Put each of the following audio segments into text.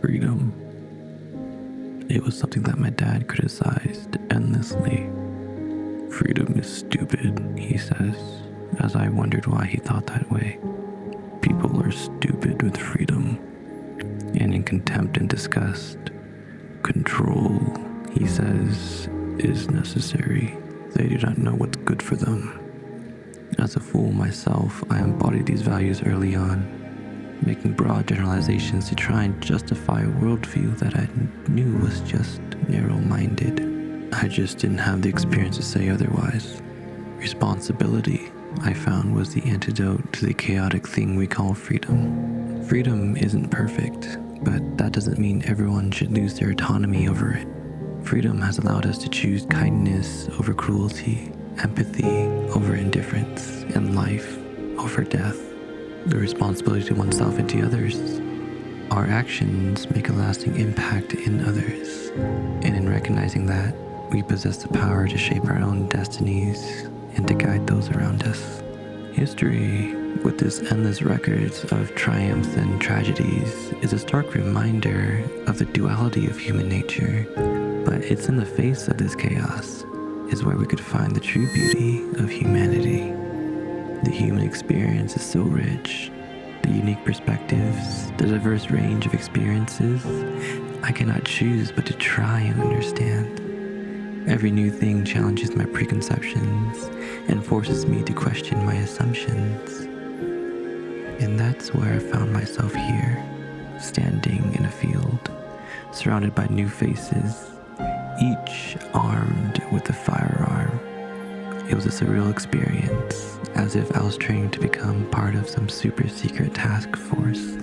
Freedom. It was something that my dad criticized endlessly. Freedom is stupid, he says, as I wondered why he thought that way. People are stupid with freedom, and in contempt and disgust. Control, he says, is necessary. They do not know what's good for them. As a fool myself, I embodied these values early on, making broad generalizations to try and justify a worldview that I knew was just narrow-minded. I just didn't have the experience to say otherwise. Responsibility, I found, was the antidote to the chaotic thing we call freedom. Freedom isn't perfect, but that doesn't mean everyone should lose their autonomy over it. Freedom has allowed us to choose kindness over cruelty, empathy over indifference, and life over death. The responsibility to oneself and to others. Our actions make a lasting impact in others, and in recognizing that, we possess the power to shape our own destinies and to guide those around us. History, with its endless records of triumphs and tragedies, is a stark reminder of the duality of human nature. But it's in the face of this chaos is where we could find the true beauty of humanity. The human experience is so rich, the unique perspectives, the diverse range of experiences, I cannot choose but to try and understand. Every new thing challenges my preconceptions and forces me to question my assumptions. And that's where I found myself here, standing in a field, surrounded by new faces, each armed with a firearm. It was a surreal experience, as if I was training to become part of some super secret task force.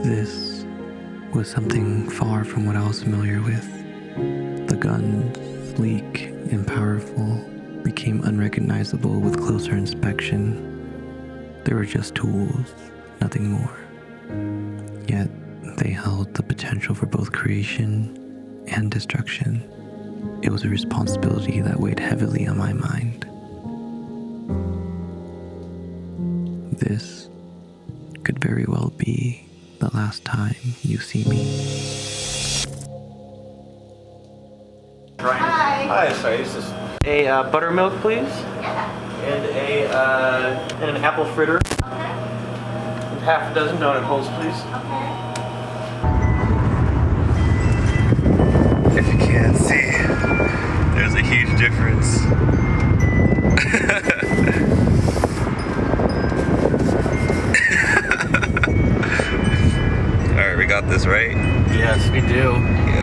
This was something far from what I was familiar with. The guns, sleek and powerful, became unrecognizable with closer inspection. They were just tools, nothing more. Yet, they held the potential for both creation and destruction. It was a responsibility that weighed heavily on my mind. This could very well be the last time you see me. Hi. Hi, sorry, is this a buttermilk, please? Yeah. And an apple fritter. Okay. And half a dozen donut holes, please. Okay. If you can't see, there's a huge difference. Alright, we got this, right? Yes, we do. Yeah.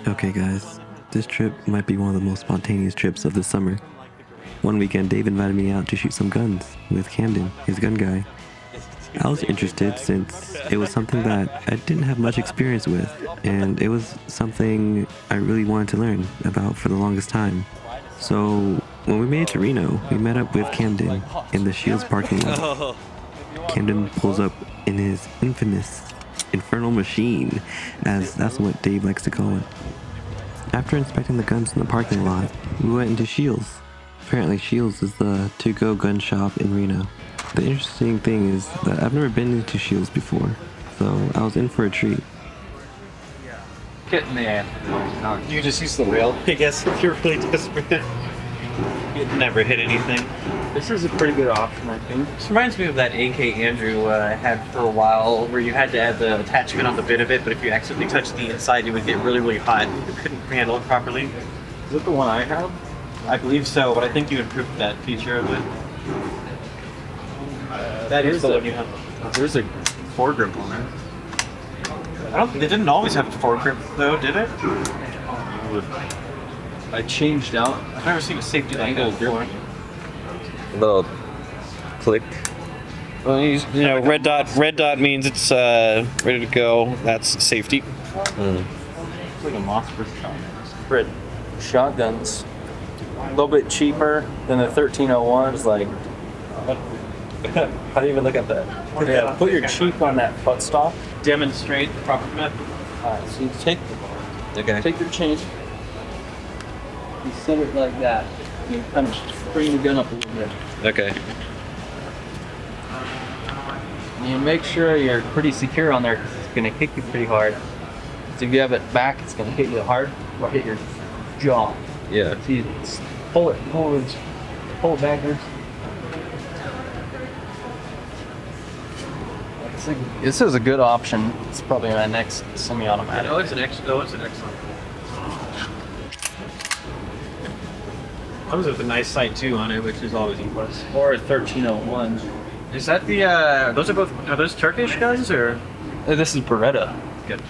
Okay guys, this trip might be one of the most spontaneous trips of the summer. One weekend Dave invited me out to shoot some guns with Camden, his gun guy. I was interested since it was something that I didn't have much experience with, and it was something I really wanted to learn about for the longest time. So when we made it to Reno, we met up with Camden in the Scheels Parking Lot. Camden pulls up in his infamous Infernal machine, as that's what Dave likes to call it. After inspecting the guns in the parking lot, we went into Scheels. Apparently Scheels is the to-go gun shop in Reno. The interesting thing is that I've never been into Scheels before, so I was in for a treat. Get in there. No, you just use the rail, I guess, if you're really desperate. You'd never hit anything. This is a pretty good option, I think. This reminds me of that AK Andrew had for a while, where you had to add the attachment on the bit of it, but if you accidentally touched the inside, it would get really, really hot. You couldn't handle it properly. Is it the one I have? I believe so, but I think you improved that feature of it. That is the one you have. There's a foregrip on it. I don't. They didn't always have a foregrip, though, did it? I changed out. I've never seen a safety like that before. Little click. Well, you know, red dot means it's ready to go. That's safety. It's like a Mossberg shotgun. Red shotguns. A little bit cheaper than the 1301s. Like, how do you even look at that? Yeah, put your cheek on that butt stop. Demonstrate the proper method. Alright, so you take your change. You set it like that. You kind of bring the gun up a little bit. Okay. And you make sure you're pretty secure on there because it's going to hit you pretty hard. So if you have it back, it's going to hit you hard or hit your jaw. Yeah. So you pull it forwards, pull it backwards. This is a good option. It's probably my next semi-automatic. It's an excellent. Comes with a nice sight too on it, which is always a plus. Or a 1301. Is that the? Are those Turkish guns or? This is Beretta. Good.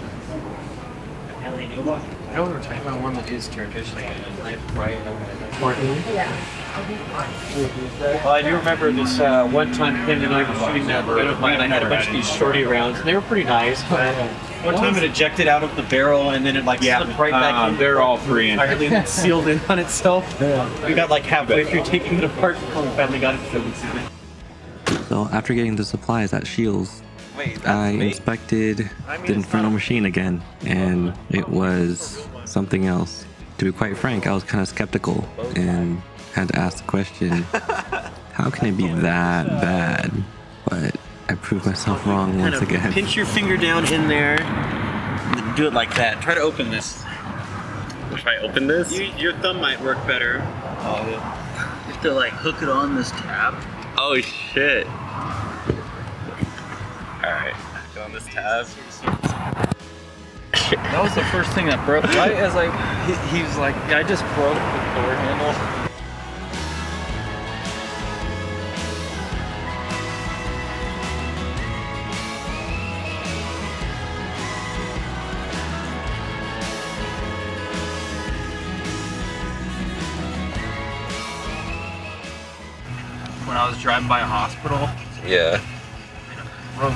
I know we were talking about one that is Turkish, like right? Well, I do remember this one time Ken and I were shooting that gun of mine. I had a bunch of these shorty rounds, and they were pretty nice. But one time it ejected out of the barrel, and then it like slipped right back in. They're all 3 inches. Entirely and sealed in on itself. We got like halfway through taking it apart before we finally got it. So after getting the supplies at Scheels, I inspected the Infernal machine again, and it was something else. To be quite frank, I was kind of skeptical and had to ask the question, how can it be that bad? But I proved myself wrong once again. Pinch your finger down in there, and then do it like that. Try to open this. Try open this? Your thumb might work better. Oh, You have to like hook it on this tab. oh shit. Alright, go on this tab. That was the first thing that broke. Right as he was like, I just broke the door handle. When I was driving by a hospital, Yeah. broke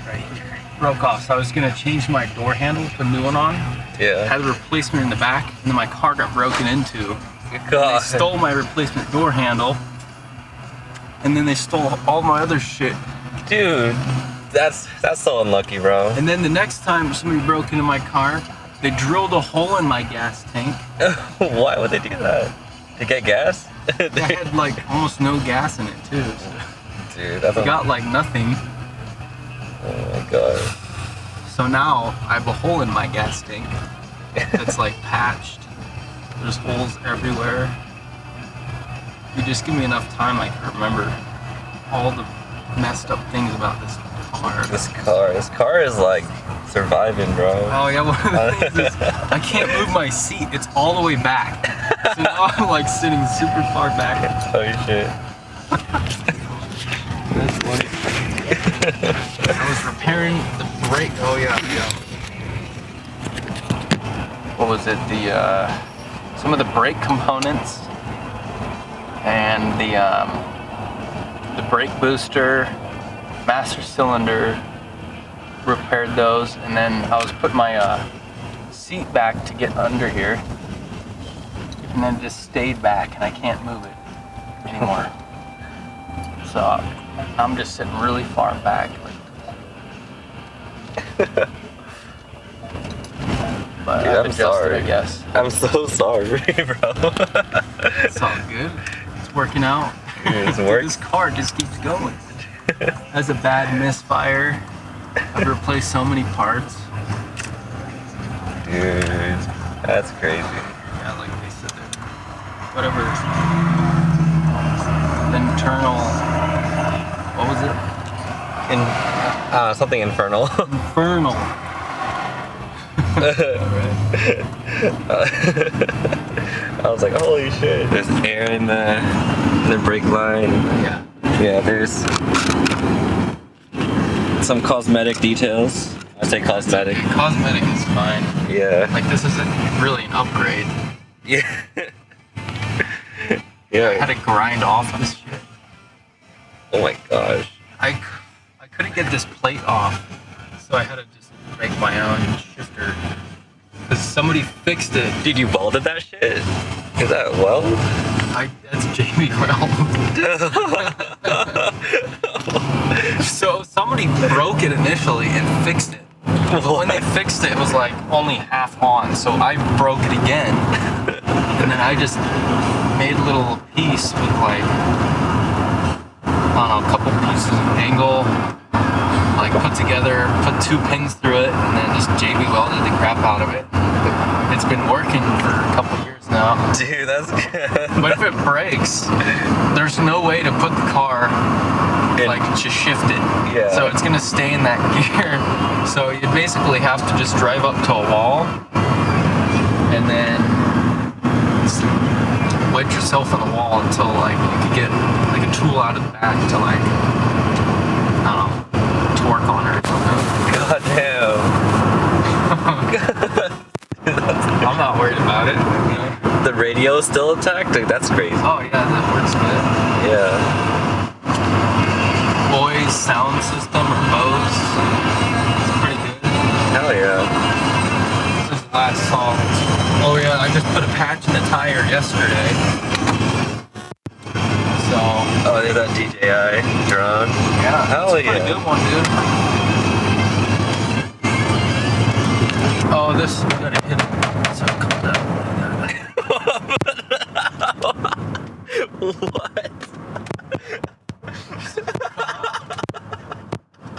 right here. Broke off. So I was gonna change my door handle, put a new one on. Yeah. Had a replacement in the back, and then my car got broken into. They God. stole my replacement door handle, and then they stole all my other shit. Dude, that's so unlucky, bro. And then the next time somebody broke into my car, they drilled a hole in my gas tank. Why would they do that? To get gas? I had like almost no gas in it too. So Dude, that's I got like nothing. oh my god. So now I have a hole in my gas tank that's like patched. There's holes everywhere. You just give me enough time, I can remember all the messed up things about this car. This car is like surviving, bro. Oh yeah, one of the things is I can't move my seat. It's all the way back. So now I'm like sitting super far back. Oh shit. That's funny. I was repairing the brake. Oh yeah. What was it? Some of the brake components and the brake booster, master cylinder. Repaired those, and then I was putting my seat back to get under here, and then it just stayed back, and I can't move it anymore. So I'm just sitting really far back. But Dude, I've I'm adjusted, sorry. I guess. I'm so sorry, bro. It's all good. It's working out. Dude, it's working. This car just keeps going. Has a bad misfire. I've replaced so many parts. Dude, that's crazy. Yeah, like they said that. Whatever. Internal. What was it? Something infernal. Infernal. I was like, holy shit. There's air in the brake line. Yeah. Yeah, there's some cosmetic details. I say cosmetic. Cosmetic is fine. Yeah. Like this isn't really an upgrade. Yeah. I Yeah. had to grind off this shit. Oh my gosh. I couldn't get this plate off, so I had to just make my own shifter. Because somebody fixed it. Dude, you welded that shit? Is that weld? That's Jamie Weld. So somebody broke it initially and fixed it. But when they fixed it, it was like only half on, so I broke it again. And then I just made a little piece with like, I don't know, a couple pieces of angle, like put together, put 2 pins through it, and then just JB welded the crap out of it. It's been working for a couple years now. Dude, that's good. But if it breaks, there's no way to put the car, like, to shift it. Yeah. So it's gonna stay in that gear. So you basically have to just drive up to a wall and then wedge yourself in the wall until like you could get like a tool out of the back to like, I don't know, torque on it or something. God damn. I'm not worried about it. You know? The radio is still intact? Dude, that's crazy. Oh yeah, that works good. Yeah. Boy's sound system or Bose. It's pretty good. Hell yeah. This is the last song. Oh yeah, I just put a patch in the tire yesterday. So. Oh, there's that DJI drone. Yeah. Hell it's a pretty good one, dude. Oh, this, you gotta hit it so it comes out like that. What?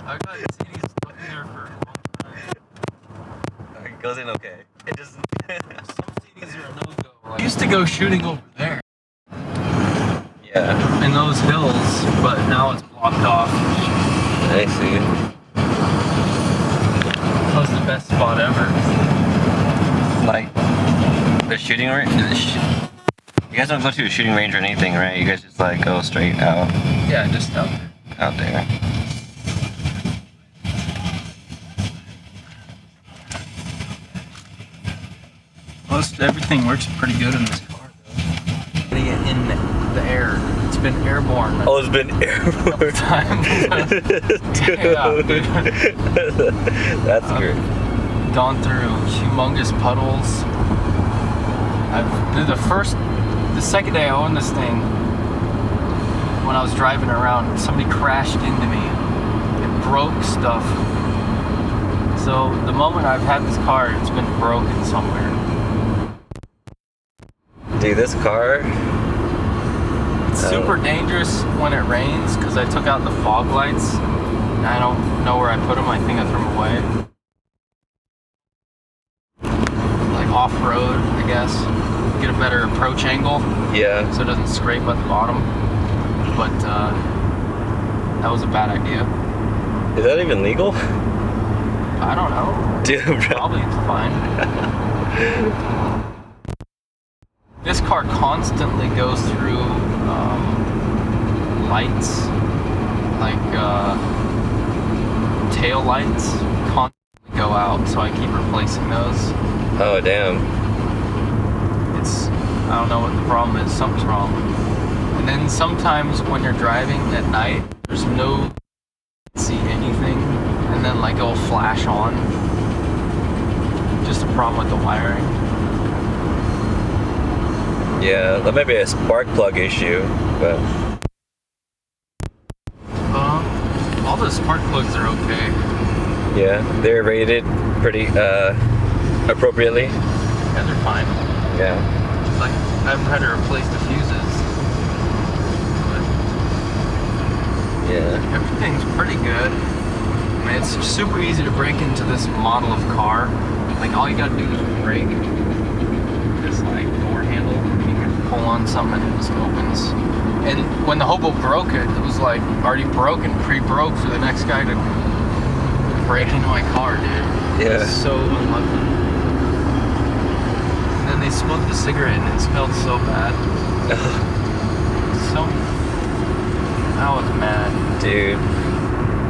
I got CDs stuck in there for a long time. It goes in okay. It just. Some CDs are a no-go. Like, I used to go shooting over there Yeah. in those hills, but now it's blocked off. I see. That was the best spot ever. Like, the shooting range. You guys don't go to a shooting range or anything, right? You guys just like go straight out. Yeah, just out there. Out there. Most everything works pretty good in this car, though. Getting it in the air. It's been airborne. Oh, it's been airborne. Times. Yeah, dude. That's great. Gone through humongous puddles. The second day I owned this thing, when I was driving around, somebody crashed into me. It broke stuff. So the moment I've had this car, it's been broken somewhere. Dude, this car. It's super dangerous when it rains because I took out the fog lights and I don't know where I put them. I think I threw them away. Like off-road, I guess. Get a better approach angle Yeah. so it doesn't scrape at the bottom. But that was a bad idea. Is that even legal? I don't know. Dude, bro. Probably fine. This car constantly goes through lights, like tail lights constantly go out, so I keep replacing those. Oh, damn. I don't know what the problem is, something's wrong. And then sometimes when you're driving at night, there's no see anything, and then like it'll flash on. Just a problem with the wiring. Yeah, that might be a spark plug issue, but. All the spark plugs are okay. Yeah, they're rated pretty appropriately. Yeah, they're fine. Yeah. Like, I've had to replace the fuses. But Yeah. everything's pretty good. I mean, it's super easy to break into this model of car. Like, all you gotta do is break this, like, door handle. You can pull on something and it just opens. And when the hobo broke it, it was, like, already broken, pre-broke for the next guy to break into my car, dude. Yeah. It's so unlucky. And then they smoked the cigarette and it smelled so bad. I was mad. Dude. I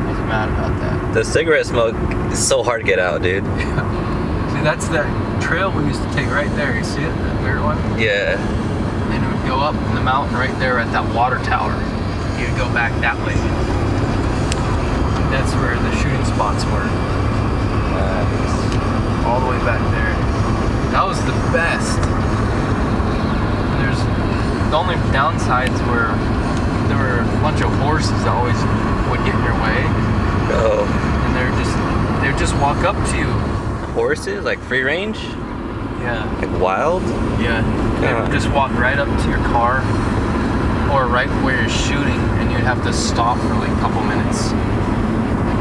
was mad about that. The cigarette smoke is so hard to get out, dude. See, that's that trail we used to take right there. You see it? That weird one? Yeah. And it would go up in the mountain right there at that water tower. You'd go back that way. That's where the shooting spots were. All the way back there. That was the best. And there's the only downsides were there were a bunch of horses that always would get in your way. Oh. And they'd just walk up to you. Horses? Like free range? Yeah. Like wild? Yeah. They would just walk right up to your car or right where you're shooting, and you'd have to stop for like a couple minutes.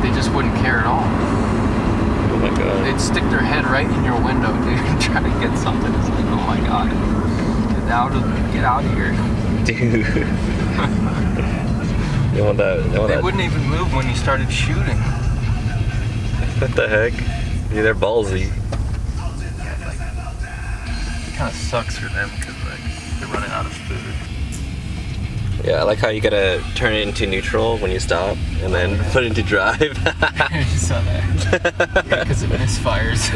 They just wouldn't care at all. Oh my god. They'd stick their head right in your window, dude, and try to get something. It's like, oh my god. Get out of here. Dude. They want that. They wouldn't even move when you started shooting. What the heck? Yeah, they're ballsy. Yeah, like, it kind of sucks for them because like they're running out of food. Yeah, I like how you gotta turn it into neutral when you stop, and then put it into drive. You saw that. Yeah, because it misfires.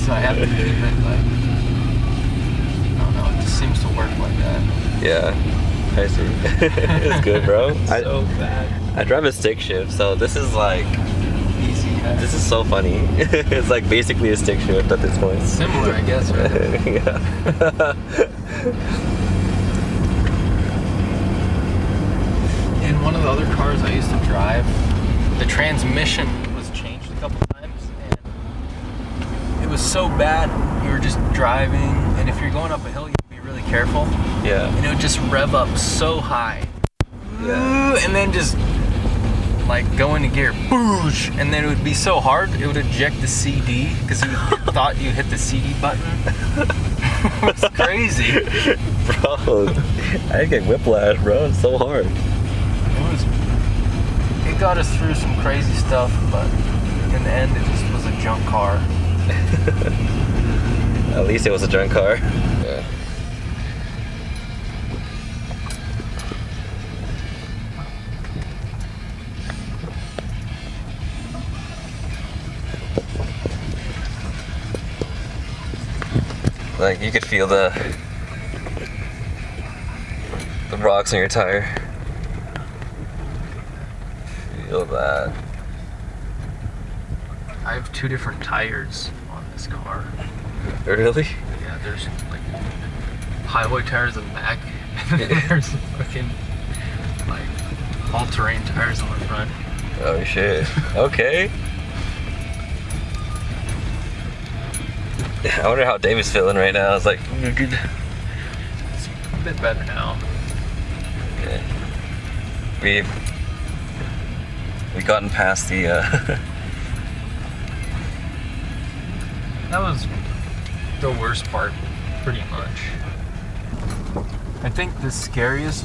So I have to keep it like, I don't know, it just seems to work like that. Yeah, I see. It's good, bro. So bad. I drive a stick shift, so this is like, Easy. this is so funny. It's like basically a stick shift at this point. Similar, I guess, right? Yeah. In one of the other cars I used to drive, the transmission was changed a couple times, and it was so bad. You were just driving, and if you're going up a hill, you have to be really careful. Yeah. And it would just rev up so high. Yeah. And then just like go into gear, boosh, and then it would be so hard, it would eject the CD because you thought you hit the CD button. It was crazy. Bro, I get whiplash, bro. It's so hard. It got us through some crazy stuff, but in the end, it just was a junk car. At least it was a junk car. Yeah. Like you could feel the rocks in your tire. Feel that. I have 2 different tires on this car. Really? Yeah, there's like highway tires in the back, and then there's fucking like all-terrain tires on the front. Oh shit. Okay. I wonder how David's feeling right now. It's like, It's a bit better now. yeah. We've gotten past the That was the worst part, pretty much. I think the scariest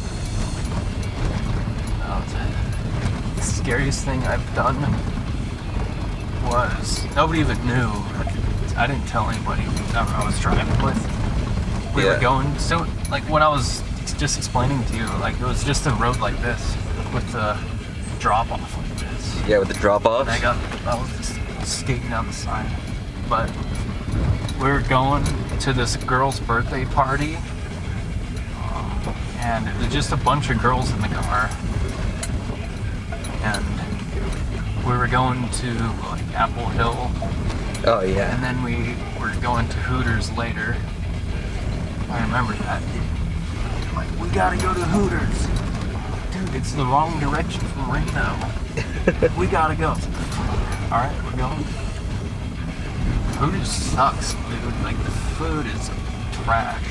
thing I've done was nobody even knew. I didn't tell anybody that I was driving with. We were going, so like when I was just explaining to you, like it was just a road like this with the drop off like this. yeah, with the drop off. And I was just skating down the side. But we were going to this girl's birthday party, and it was just a bunch of girls in the car. And we were going to like Apple Hill, Oh yeah. and then we were going to Hooters later. I remember that. Like, we gotta go to Hooters. Dude, it's the wrong direction from Reno. We gotta go. Alright, we're going. Hooters sucks, dude. Like, the food is trash.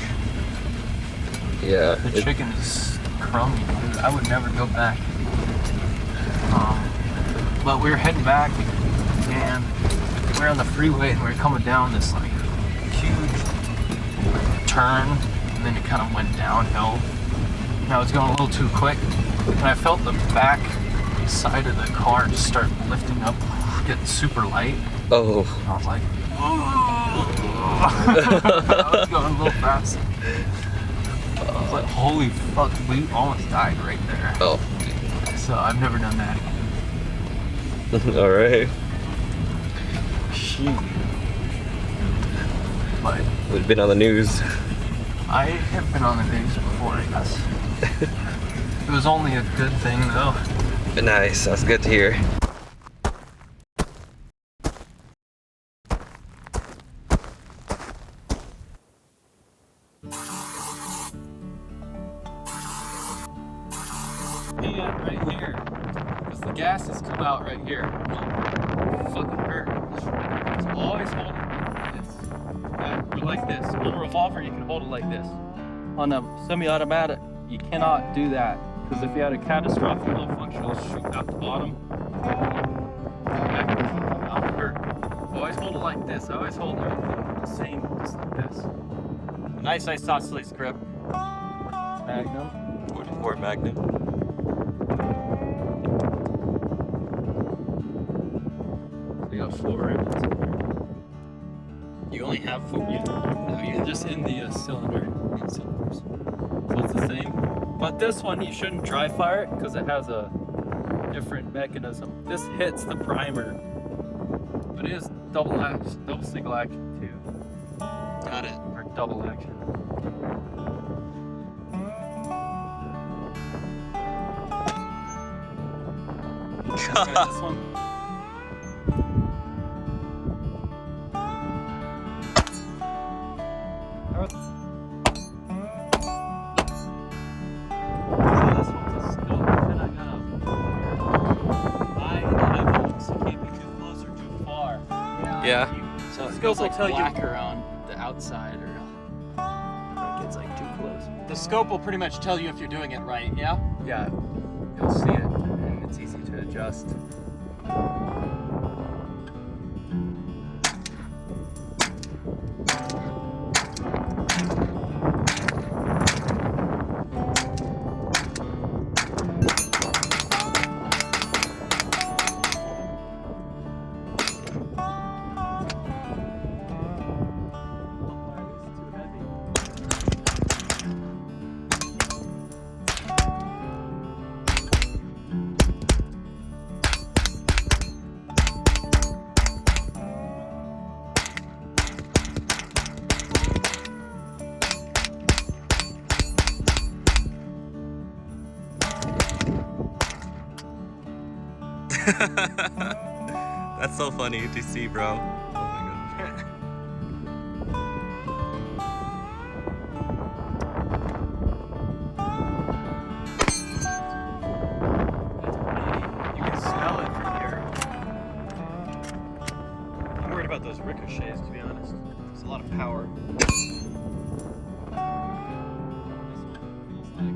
Yeah. The chicken is crummy, dude. I would never go back. But we were heading back, and we were on the freeway, and we were coming down this, like, huge turn, and then it kind of went downhill. And I was going a little too quick, and I felt the back side of the car just start lifting up, getting super light. Oh. And I was like, I was going a little fast. I was like, holy fuck, we almost died right there. Oh. So I've never done that again. All right. But We've been on the news. I have been on the news before, I guess. It was only a good thing, though. Nice. That's good to hear. Yeah, right here. Because the gases come out right here. Fucking hurt. It's always holding me like this. like this. On a revolver, you can hold it like this. On a semi-automatic, you cannot do that. Because if you had a catastrophic malfunction, it'll shoot out the bottom. Always hold it like this. I always hold it the same, just like this. Nice isosceles grip. Magnum. 44 Magnum. So you got 4 rounds in there. You only have 4. No, you're just in the cylinder. Cylinders. So it's the same. But this one you shouldn't dry fire it because it has a different mechanism. This hits the primer. But it is double single action too. Got it. Or double action. Try this one. Yeah. So it goes like black around the outside or it gets like too close. The scope will pretty much tell you if you're doing it right, yeah? Yeah, you'll see it and it's easy to adjust. That's so funny to see, bro. Oh my gosh. You can smell it from here. I'm worried about those ricochets, to be honest. There's a lot of power. This one feels like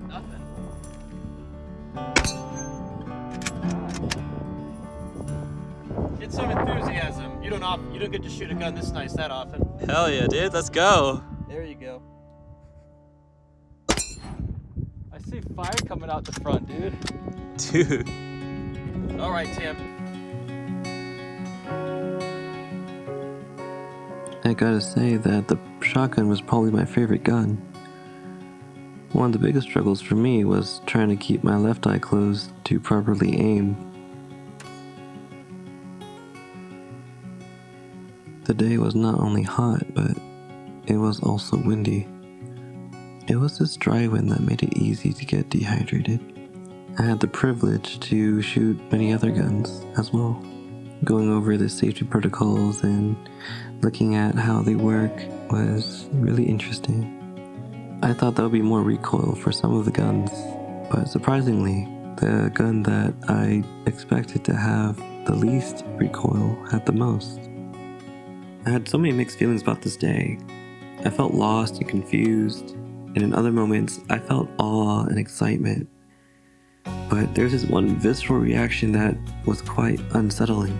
nothing. Get some enthusiasm. You don't get to shoot a gun this nice that often. Hell yeah, dude. Let's go. There you go. I see fire coming out the front, dude. Dude. All right, Tim. I gotta say that the shotgun was probably my favorite gun. One of the biggest struggles for me was trying to keep my left eye closed to properly aim. The day was not only hot, but it was also windy. It was this dry wind that made it easy to get dehydrated. I had the privilege to shoot many other guns as well. Going over the safety protocols and looking at how they work was really interesting. I thought there would be more recoil for some of the guns, but surprisingly, the gun that I expected to have the least recoil had the most. I had so many mixed feelings about this day. I felt lost and confused, and in other moments, I felt awe and excitement. But there's this one visceral reaction that was quite unsettling.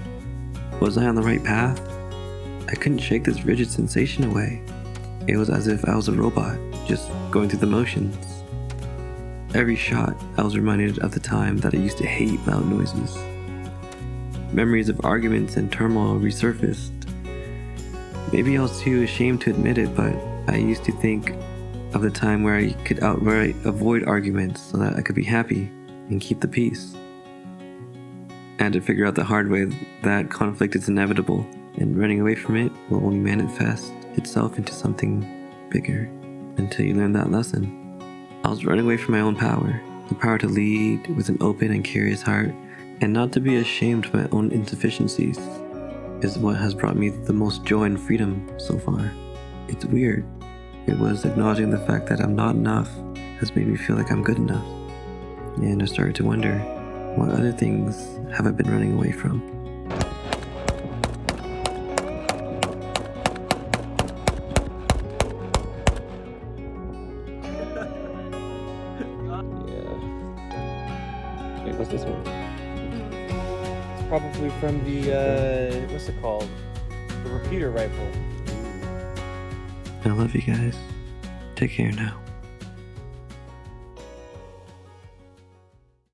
Was I on the right path? I couldn't shake this rigid sensation away. It was as if I was a robot, just going through the motions. Every shot, I was reminded of the time that I used to hate loud noises. Memories of arguments and turmoil resurfaced. Maybe I was too ashamed to admit it, but I used to think of the time where I could outright avoid arguments so that I could be happy and keep the peace. I had to figure out the hard way that conflict is inevitable, and running away from it will only manifest itself into something bigger until you learn that lesson. I was running away from my own power, the power to lead with an open and curious heart, and not to be ashamed of my own insufficiencies is what has brought me the most joy and freedom so far. It's weird. It was acknowledging the fact that I'm not enough has made me feel like I'm good enough. And I started to wonder, what other things have I been running away from? Wait, what's this one? It's probably from the, what's it called? The repeater rifle. I love you guys. Take care now.